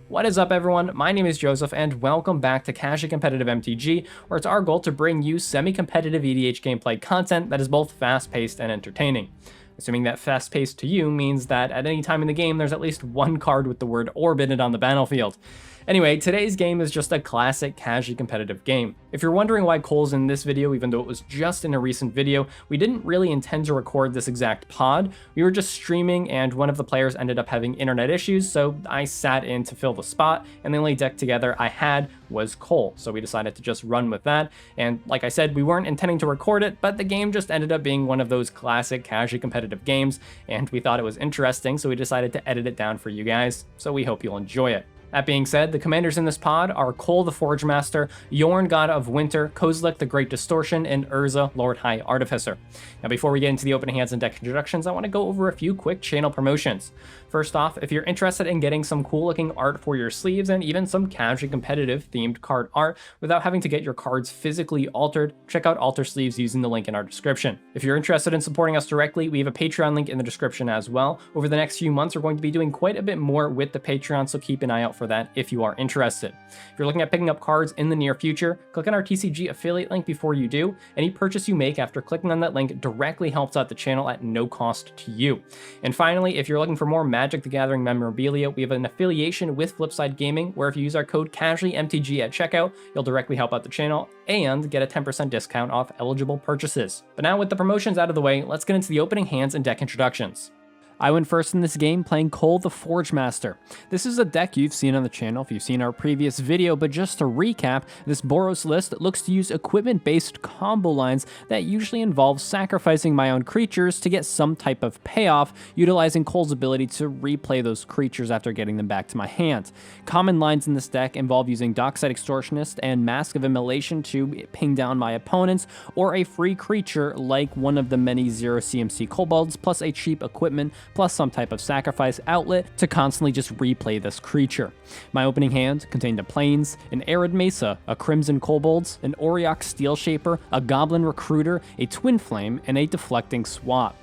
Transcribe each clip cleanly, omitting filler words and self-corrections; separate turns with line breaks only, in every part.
What is up, everyone? My name is Joseph, and welcome back to Casually Competitive MTG, where it's our goal to bring you semi-competitive EDH gameplay content that is both fast-paced and entertaining. Assuming that fast-paced to you means that at any time in the game there's at least one card with the word orbited on the battlefield. Anyway, today's game is just a classic casually competitive game. If you're wondering why Koll's in this video, even though it was just in a recent video, we didn't really intend to record this exact pod. We were just streaming and one of the players ended up having internet issues, so I sat in to fill the spot, and the only deck together I had was Koll, so we decided to just run with that. And like I said, we weren't intending to record it, but the game just ended up being one of those classic casually competitive games, and we thought it was interesting, so we decided to edit it down for you guys, so we hope you'll enjoy it. That being said, the commanders in this pod are Koll the Forgemaster, Jorn, God of Winter, Kozilek the Great Distortion, and Urza, Lord High Artificer. Now before we get into the opening hands and deck introductions, I want to go over a few quick channel promotions. First off, if you're interested in getting some cool looking art for your sleeves and even some casually competitive themed card art without having to get your cards physically altered, check out Alter Sleeves using the link in our description. If you're interested in supporting us directly, we have a Patreon link in the description as well. Over the next few months, we're going to be doing quite a bit more with the Patreon, so keep an eye out for that if you are interested. If you're looking at picking up cards in the near future, click on our TCG affiliate link before you do. Any purchase you make after clicking on that link directly helps out the channel at no cost to you. And finally, if you're looking for more Magic the Gathering memorabilia, we have an affiliation with Flipside Gaming, where if you use our code CasuallyMTG at checkout, you'll directly help out the channel and get a 10% discount off eligible purchases. But now with the promotions out of the way, let's get into the opening hands and deck introductions. I went first in this game playing Koll the Forgemaster. This is a deck you've seen on the channel if you've seen our previous video, but just to recap, this Boros list looks to use equipment-based combo lines that usually involve sacrificing my own creatures to get some type of payoff, utilizing Koll's ability to replay those creatures after getting them back to my hand. Common lines in this deck involve using Dockside Extortionist and Mask of Immolation to ping down my opponents, or a free creature like one of the many 0 CMC kobolds, plus a cheap equipment plus some type of sacrifice outlet to constantly just replay this creature. My opening hand contained a Plains, an Arid Mesa, a Crimson Kobolds, an Auriok Steel Shaper, a Goblin Recruiter, a Twin Flame, and a Deflecting Swap.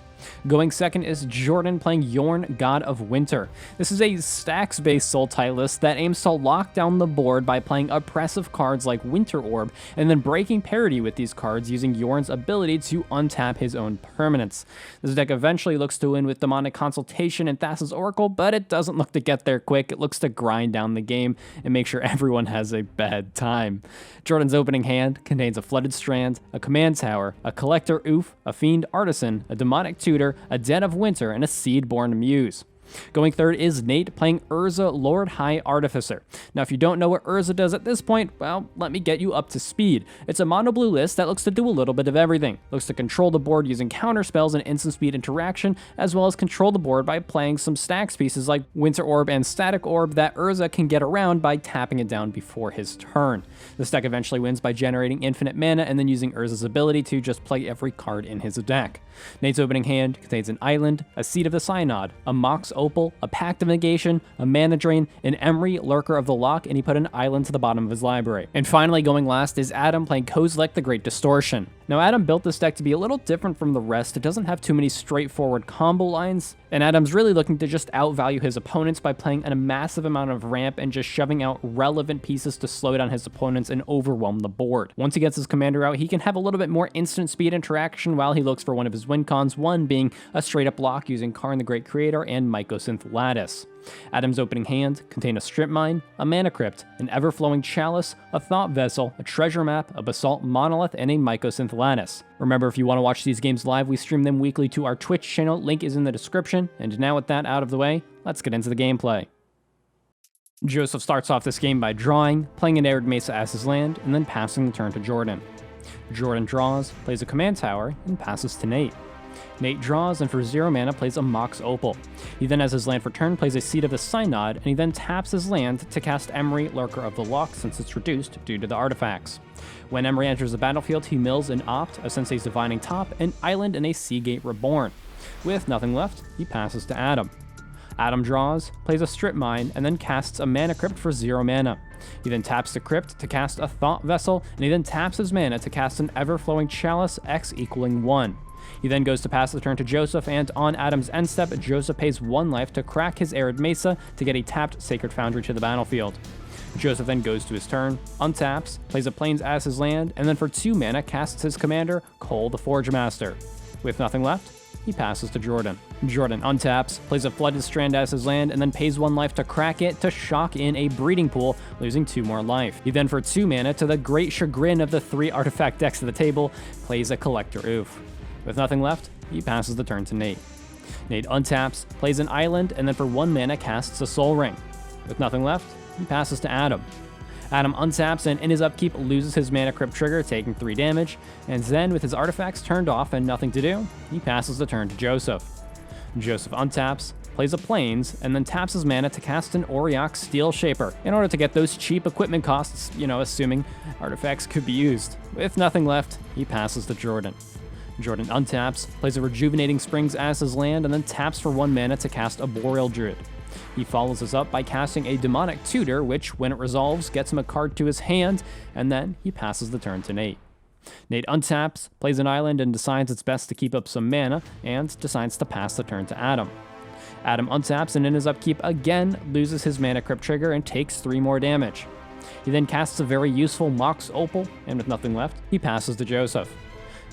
Going second is Jordan playing Jorn, God of Winter. This is a stax-based Sultai list that aims to lock down the board by playing oppressive cards like Winter Orb, and then breaking parity with these cards using Jorn's ability to untap his own permanents. This deck eventually looks to win with Demonic Consultation and Thassa's Oracle, but it doesn't look to get there quick. It looks to grind down the game and make sure everyone has a bad time. Jordan's opening hand contains a Flooded Strand, a Command Tower, a Collector Oof, a Fiend Artisan, a Demonic Tutor, a Dead of Winter, and a Seedborn Muse. Going third is Nate playing Urza, Lord High Artificer. Now, if you don't know what Urza does at this point, well, let me get you up to speed. It's a mono blue list that looks to do a little bit of everything. Looks to control the board using counter spells and instant speed interaction, as well as control the board by playing some stacks pieces like Winter Orb and Static Orb that Urza can get around by tapping it down before his turn. This deck eventually wins by generating infinite mana and then using Urza's ability to just play every card in his deck. Nate's opening hand contains an Island, a Seed of the Synod, a Mox Opal, a Pact of Negation, a Mana Drain, an Emery, Lurker of the Lock, and he put an island to the bottom of his library. And finally, going last is Adam playing Kozilek the Great Distortion. Now, Adam built this deck to be a little different from the rest. It doesn't have too many straightforward combo lines, and Adam's really looking to just outvalue his opponents by playing a massive amount of ramp and just shoving out relevant pieces to slow down his opponents and overwhelm the board. Once he gets his commander out, he can have a little bit more instant speed interaction while he looks for one of his win cons, one being a straight up block using Karn the Great Creator and Mycosynth Lattice. Adam's opening hand contained a Strip Mine, a Mana Crypt, an Everflowing Chalice, a Thought Vessel, a Treasure Map, a Basalt Monolith, and a Mycosynth Lattice. Remember, if you want to watch these games live, we stream them weekly to our Twitch channel, link is in the description, and now with that out of the way, let's get into the gameplay. Joseph starts off this game by drawing, playing an Arid Mesa as his land, and then passing the turn to Jordan. Jordan draws, plays a Command Tower, and passes to Nate. Nate draws, and for 0 mana plays a Mox Opal. He then, as his land for turn, plays a Seed of the Synod, and he then taps his land to cast Emery, Lurker of the Lock, since it's reduced due to the artifacts. When Emery enters the battlefield, he mills an Opt, a Sensei's Divining Top, an Island, and a Seagate Reborn. With nothing left, he passes to Adam. Adam draws, plays a Strip Mine, and then casts a Mana Crypt for 0 mana. He then taps the Crypt to cast a Thought Vessel, and he then taps his mana to cast an Everflowing Chalice, X equaling 1. He then goes to pass the turn to Joseph, and on Adam's end step, Joseph pays 1 life to crack his Arid Mesa to get a tapped Sacred Foundry to the battlefield. Joseph then goes to his turn, untaps, plays a Plains as his land, and then for 2 mana casts his commander, Koll the Forgemaster. With nothing left, he passes to Jordan. Jordan untaps, plays a Flooded Strand as his land, and then pays 1 life to crack it to shock in a Breeding Pool, losing 2 more life. He then for 2 mana, to the great chagrin of the 3 artifact decks of the table, plays a Collector Oof. With nothing left, he passes the turn to Nate. Nate untaps, plays an island, and then for 1 mana casts a Soul Ring. With nothing left, he passes to Adam. Adam untaps and in his upkeep loses his Mana Crypt trigger, taking 3 damage, and then with his artifacts turned off and nothing to do, he passes the turn to Joseph. Joseph untaps, plays a Plains, and then taps his mana to cast an Auriok Steel Shaper in order to get those cheap equipment costs, assuming artifacts could be used. With nothing left, he passes to Jordan. Jordan untaps, plays a Rejuvenating Springs as his land, and then taps for 1 mana to cast a Boreal Druid. He follows this up by casting a Demonic Tutor, which, when it resolves, gets him a card to his hand, and then he passes the turn to Nate. Nate untaps, plays an island, and decides it's best to keep up some mana, and decides to pass the turn to Adam. Adam untaps, and in his upkeep again loses his Mana Crypt trigger and takes 3 more damage. He then casts a very useful Mox Opal, and with nothing left, he passes to Joseph.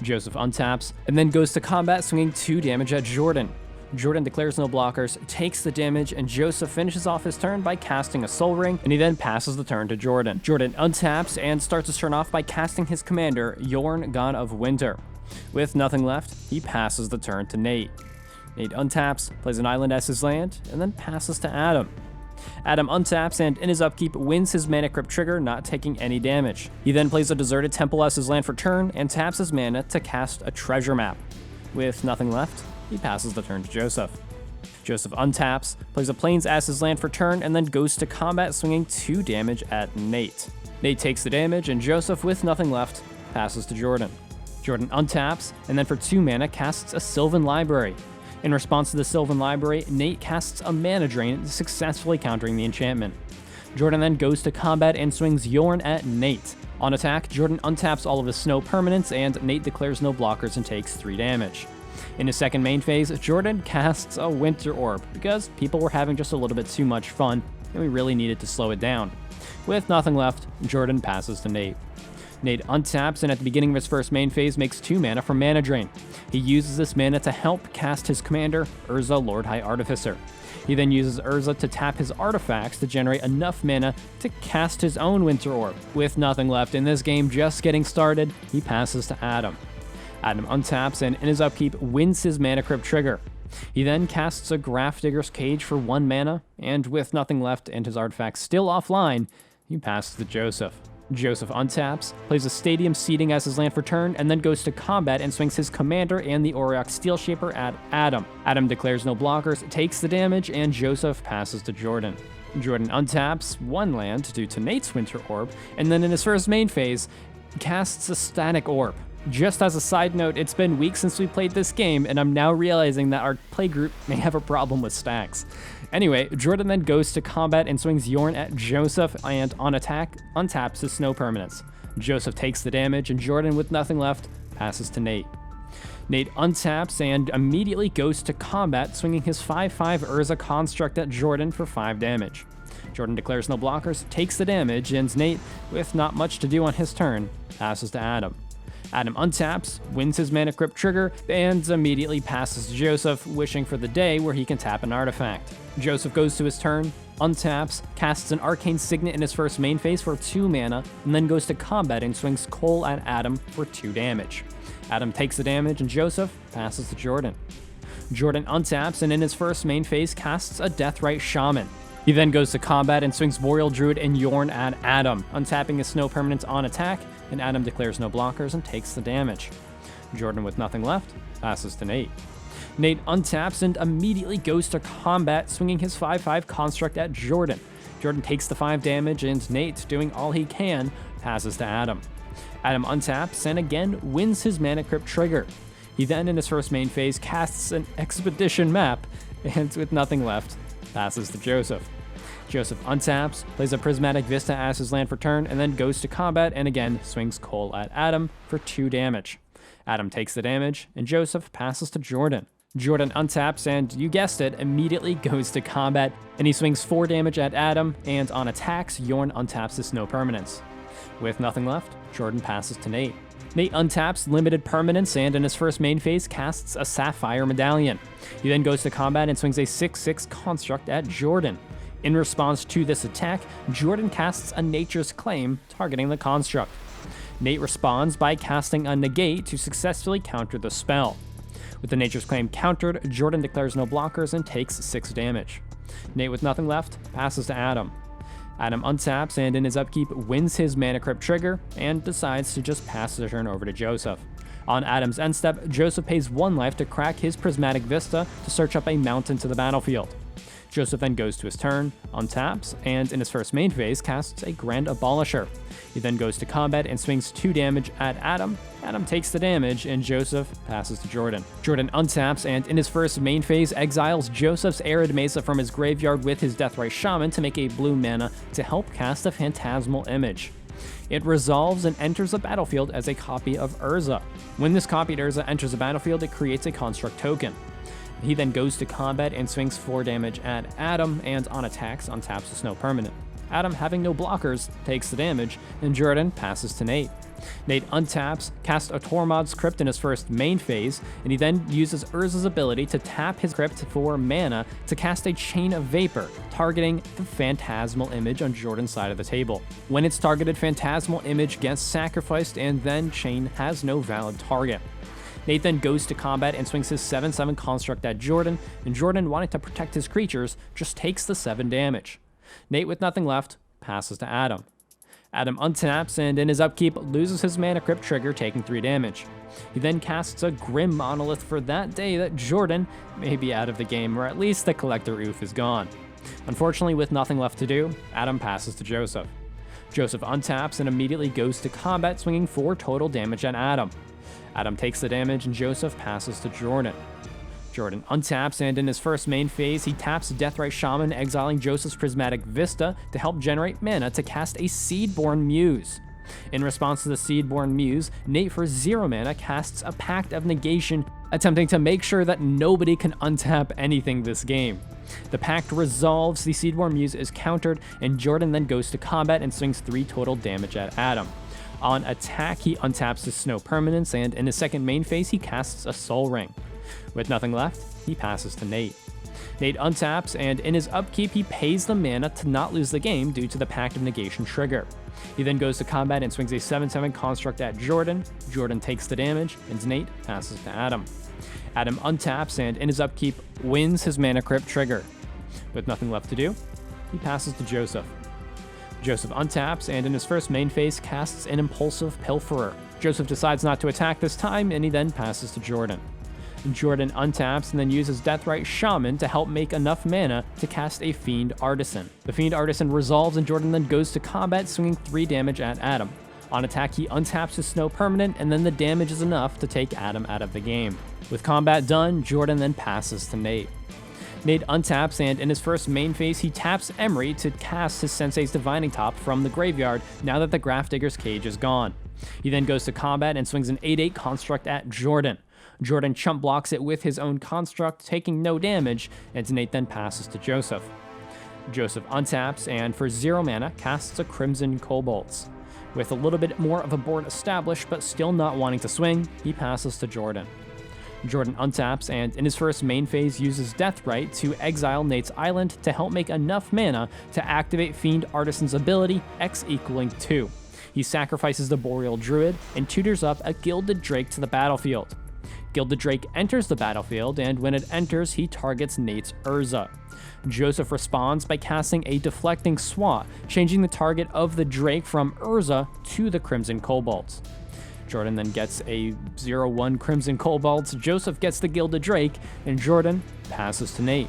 Joseph untaps, and then goes to combat, swinging 2 damage at Jordan. Jordan declares no blockers, takes the damage, and Joseph finishes off his turn by casting a Soul Ring, and he then passes the turn to Jordan. Jordan untaps and starts his turn off by casting his commander, Jorn, God of Winter. With nothing left, he passes the turn to Nate. Nate untaps, plays an island as his land, and then passes to Adam. Adam untaps and in his upkeep wins his Mana Crypt trigger, not taking any damage. He then plays a Deserted Temple as his land for turn and taps his mana to cast a Treasure Map. With nothing left, he passes the turn to Joseph. Joseph untaps, plays a Plains as his land for turn, and then goes to combat, swinging 2 damage at Nate. Nate takes the damage, and Joseph, with nothing left, passes to Jordan. Jordan untaps, and then for 2 mana casts a Sylvan Library. In response to the Sylvan Library, Nate casts a Mana Drain, successfully countering the enchantment. Jordan then goes to combat and swings Jorn at Nate. On attack, Jordan untaps all of his snow permanents, and Nate declares no blockers and takes 3 damage. In his second main phase, Jordan casts a Winter Orb, because people were having just a little bit too much fun, and we really needed to slow it down. With nothing left, Jordan passes to Nate. Nate untaps, and at the beginning of his first main phase makes 2 mana from Mana Drain. He uses this mana to help cast his commander, Urza, Lord High Artificer. He then uses Urza to tap his artifacts to generate enough mana to cast his own Winter Orb. With nothing left in this game just getting started, he passes to Adam. Adam untaps and in his upkeep wins his Mana Crypt trigger. He then casts a Grafdigger's Cage for 1 mana, and with nothing left and his artifacts still offline, he passes to Joseph. Joseph untaps, plays a Stadium Seeding as his land for turn, and then goes to combat and swings his commander and the Auriok Steel Shaper at Adam. Adam declares no blockers, takes the damage, and Joseph passes to Jordan. Jordan untaps 1 land due to Nate's Winter Orb, and then in his first main phase, casts a Static Orb. Just as a side note, it's been weeks since we played this game, and I'm now realizing that our playgroup may have a problem with stacks. Anyway, Jordan then goes to combat and swings Jorn at Joseph, and on attack, untaps his snow permanents. Joseph takes the damage, and Jordan, with nothing left, passes to Nate. Nate untaps and immediately goes to combat, swinging his 5/5 Urza Construct at Jordan for 5 damage. Jordan declares no blockers, takes the damage, and Nate, with not much to do on his turn, passes to Adam. Adam untaps, wins his Mana Crypt trigger, and immediately passes to Joseph, wishing for the day where he can tap an artifact. Joseph goes to his turn, untaps, casts an Arcane Signet in his first main phase for 2 mana, and then goes to combat and swings Koll at Adam for 2 damage. Adam takes the damage, and Joseph passes to Jordan. Jordan untaps, and in his first main phase casts a Deathrite Shaman. He then goes to combat and swings Boreal Druid and Jorn at Adam, untapping his snow permanents on attack, and Adam declares no blockers and takes the damage. Jordan, with nothing left, passes to Nate. Nate untaps and immediately goes to combat, swinging his 5/5 Construct at Jordan. Jordan takes the 5 damage, and Nate, doing all he can, passes to Adam. Adam untaps and again wins his Mana Crypt trigger. He then, in his first main phase, casts an Expedition Map, and with nothing left, passes to Joseph. Joseph untaps, plays a Prismatic Vista as his land for turn, and then goes to combat and again swings Koll at Adam for 2 damage. Adam takes the damage, and Joseph passes to Jordan. Jordan untaps and, you guessed it, immediately goes to combat, and he swings 4 damage at Adam, and on attacks, Jorn untaps his no permanence. With nothing left, Jordan passes to Nate. Nate untaps limited permanence and in his first main phase casts a Sapphire Medallion. He then goes to combat and swings a 6/6 construct at Jordan. In response to this attack, Jordan casts a Nature's Claim, targeting the construct. Nate responds by casting a Negate to successfully counter the spell. With the Nature's Claim countered, Jordan declares no blockers and takes 6 damage. Nate, with nothing left, passes to Adam. Adam untaps and in his upkeep wins his Mana Crypt trigger and decides to just pass the turn over to Joseph. On Adam's end step, Joseph pays 1 life to crack his Prismatic Vista to search up a mountain to the battlefield. Joseph then goes to his turn, untaps, and in his first main phase casts a Grand Abolisher. He then goes to combat and swings 2 damage at Adam. Adam takes the damage, and Joseph passes to Jordan. Jordan untaps and in his first main phase exiles Joseph's Arid Mesa from his graveyard with his Deathrite Shaman to make a blue mana to help cast a Phantasmal Image. It resolves and enters the battlefield as a copy of Urza. When this copied Urza enters the battlefield, it creates a construct token. He then goes to combat and swings 4 damage at Adam, and on attacks untaps the Snow Permanent. Adam, having no blockers, takes the damage, and Jordan passes to Nate. Nate untaps, casts a Tormod's Crypt in his first main phase, and he then uses Urza's ability to tap his Crypt for mana to cast a Chain of Vapor, targeting the Phantasmal Image on Jordan's side of the table. When it's targeted, Phantasmal Image gets sacrificed, and then Chain has no valid target. Nate then goes to combat and swings his 7/7 construct at Jordan, and Jordan, wanting to protect his creatures, just takes the 7 damage. Nate, with nothing left, passes to Adam. Adam untaps and in his upkeep loses his Mana Crypt trigger, taking 3 damage. He then casts a Grim Monolith for that day that Jordan may be out of the game, or at least the Collector Oof is gone. Unfortunately, with nothing left to do, Adam passes to Joseph. Joseph untaps and immediately goes to combat, swinging 4 total damage at Adam. Adam takes the damage and Joseph passes to Jordan. Jordan untaps and in his first main phase, he taps Deathrite Shaman, exiling Joseph's Prismatic Vista to help generate mana to cast a Seedborn Muse. In response to the Seedborn Muse, Nate for 0 mana casts a Pact of Negation, attempting to make sure that nobody can untap anything this game. The Pact resolves, the Seedborn Muse is countered, and Jordan then goes to combat and swings 3 total damage at Adam. On attack, he untaps his Snow Permanence, and in his second main phase, he casts a Soul Ring. With nothing left, he passes to Nate. Nate untaps, and in his upkeep, he pays the mana to not lose the game due to the Pact of Negation trigger. He then goes to combat and swings a 7/7 construct at Jordan. Jordan takes the damage, and Nate passes to Adam. Adam untaps, and in his upkeep, wins his Mana Crypt trigger. With nothing left to do, he passes to Joseph. Joseph untaps, and in his first main phase, casts an Impulsive Pilferer. Joseph decides not to attack this time, and he then passes to Jordan. Jordan untaps and then uses Deathrite Shaman to help make enough mana to cast a Fiend Artisan. The Fiend Artisan resolves, and Jordan then goes to combat, swinging 3 damage at Adam. On attack, he untaps his Snow Permanent, and then the damage is enough to take Adam out of the game. With combat done, Jordan then passes to Nate. Nate untaps, and in his first main phase, he taps Emery to cast his Sensei's Divining Top from the graveyard now that the Grafdigger's Cage is gone. He then goes to combat and swings an 8/8 construct at Jordan. Jordan chump blocks it with his own construct, taking no damage, and Nate then passes to Joseph. Joseph untaps, and for 0 mana, casts a Crimson Kobolds. With a little bit more of a board established, but still not wanting to swing, he passes to Jordan. Jordan untaps, and in his first main phase uses Deathrite to exile Nate's Island to help make enough mana to activate Fiend Artisan's ability, X equaling 2. He sacrifices the Boreal Druid and tutors up a Gilded Drake to the battlefield. Gilded Drake enters the battlefield, and when it enters, he targets Nate's Urza. Joseph responds by casting a Deflecting Swat, changing the target of the Drake from Urza to the Crimson Kobolds. Jordan then gets a 0/1 Crimson Kobolds, Joseph gets the Gilded Drake, and Jordan passes to Nate.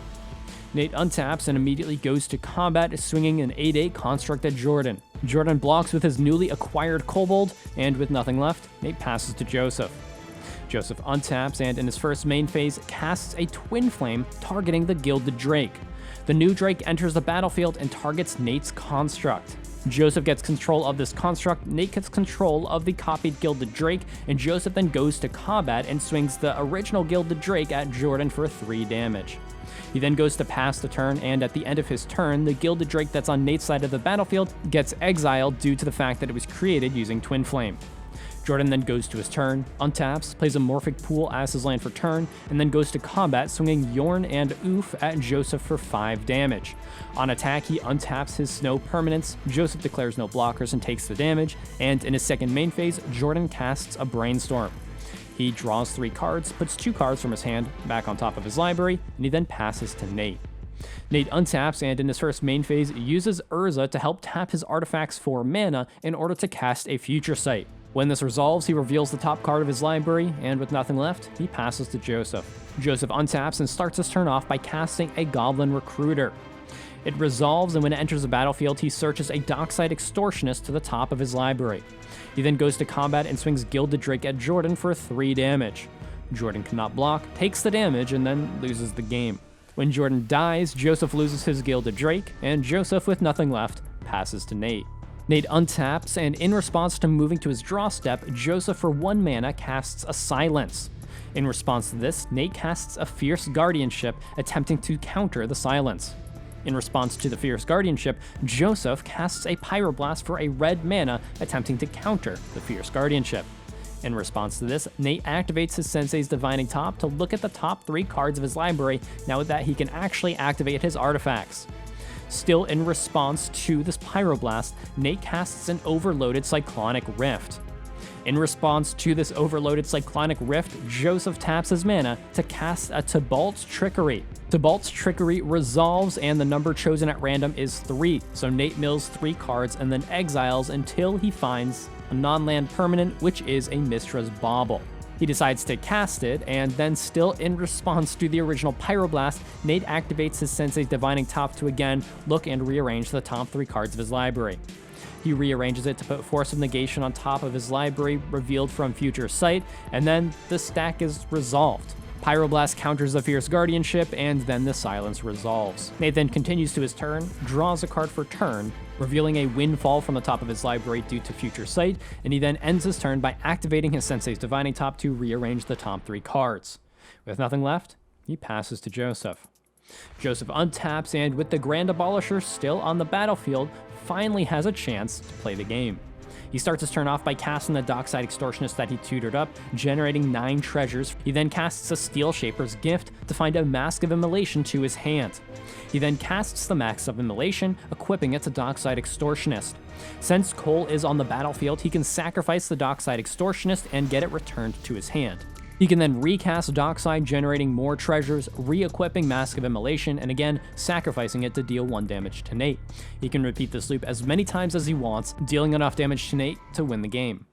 Nate untaps and immediately goes to combat, swinging an 8/8 construct at Jordan. Jordan blocks with his newly acquired Kobold, and with nothing left, Nate passes to Joseph. Joseph untaps and in his first main phase casts a Twin Flame, targeting the Gilded Drake. The new Drake enters the battlefield and targets Nate's construct. Joseph gets control of this construct, Nate gets control of the copied Gilded Drake, and Joseph then goes to combat and swings the original Gilded Drake at Jordan for 3 damage. He then goes to pass the turn, and at the end of his turn, the Gilded Drake that's on Nate's side of the battlefield gets exiled due to the fact that it was created using Twin Flame. Jordan then goes to his turn, untaps, plays a Morphic Pool as his land for turn, and then goes to combat, swinging Jorn and Oof at Joseph for 5 damage. On attack, he untaps his Snow permanents, Joseph declares no blockers and takes the damage, and in his second main phase, Jordan casts a Brainstorm. He draws 3 cards, puts 2 cards from his hand back on top of his library, and he then passes to Nate. Nate untaps and in his first main phase uses Urza to help tap his artifacts for mana in order to cast a Future Sight. When this resolves, he reveals the top card of his library, and with nothing left, he passes to Joseph. Joseph untaps and starts his turn off by casting a Goblin Recruiter. It resolves, and when it enters the battlefield, he searches a Dockside Extortionist to the top of his library. He then goes to combat and swings Gilded Drake at Jordan for 3 damage. Jordan cannot block, takes the damage, and then loses the game. When Jordan dies, Joseph loses his Gilded Drake, and Joseph, with nothing left, passes to Nate. Nate untaps, and in response to moving to his draw step, Joseph for 1 mana casts a Silence. In response to this, Nate casts a Fierce Guardianship, attempting to counter the Silence. In response to the Fierce Guardianship, Joseph casts a Pyroblast for a red mana, attempting to counter the Fierce Guardianship. In response to this, Nate activates his Sensei's Divining Top to look at the top 3 cards of his library now that he can actually activate his artifacts. Still in response to this Pyroblast, Nate casts an Overloaded Cyclonic Rift. In response to this Overloaded Cyclonic Rift, Joseph taps his mana to cast a Tybalt's Trickery. Tybalt's Trickery resolves, and the number chosen at random is 3, so Nate mills 3 cards and then exiles until he finds a non-land permanent, which is a Mistra's Bauble. He decides to cast it, and then still in response to the original Pyroblast, Nate activates his Sensei's Divining Top to again look and rearrange the top 3 cards of his library. He rearranges it to put Force of Negation on top of his library, revealed from Future Sight, and then the stack is resolved. Pyroblast counters the Fierce Guardianship, and then the Silence resolves. Nate then continues to his turn, draws a card for turn, revealing a Windfall from the top of his library due to Future Sight, and he then ends his turn by activating his Sensei's Divining Top to rearrange the top 3 cards. With nothing left, he passes to Joseph. Joseph untaps, and with the Grand Abolisher still on the battlefield, finally has a chance to play the game. He starts his turn off by casting the Dockside Extortionist that he tutored up, generating 9 treasures. He then casts a Steel Shaper's Gift to find a Mask of Immolation to his hand. He then casts the Mask of Immolation, equipping it to Dockside Extortionist. Since Koll is on the battlefield, he can sacrifice the Dockside Extortionist and get it returned to his hand. He can then recast Dockside, generating more treasures, re-equipping Mask of Immolation, and again, sacrificing it to deal 1 damage to Nate. He can repeat this loop as many times as he wants, dealing enough damage to Nate to win the game.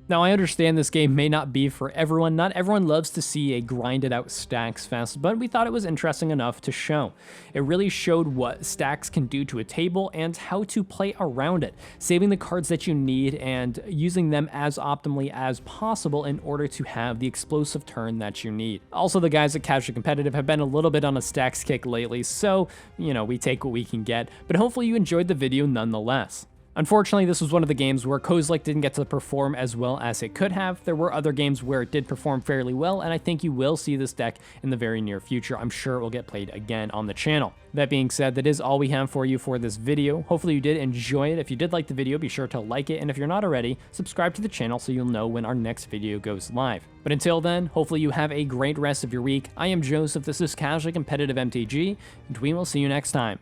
Now, I understand this game may not be for everyone. Not everyone loves to see a grinded out stacks fest, but we thought it was interesting enough to show. It really showed what stacks can do to a table and how to play around it, saving the cards that you need and using them as optimally as possible in order to have the explosive turn that you need. Also, the guys at Casually Competitive have been a little bit on a stacks kick lately, so, we take what we can get, but hopefully you enjoyed the video nonetheless. Unfortunately, this was one of the games where Kozilek didn't get to perform as well as it could have. There were other games where it did perform fairly well, and I think you will see this deck in the very near future. I'm sure it will get played again on the channel. That being said, that is all we have for you for this video. Hopefully you did enjoy it. If you did like the video, be sure to like it, and if you're not already, subscribe to the channel so you'll know when our next video goes live. But until then, hopefully you have a great rest of your week. I am Joseph, this is Casually Competitive MTG, and we will see you next time.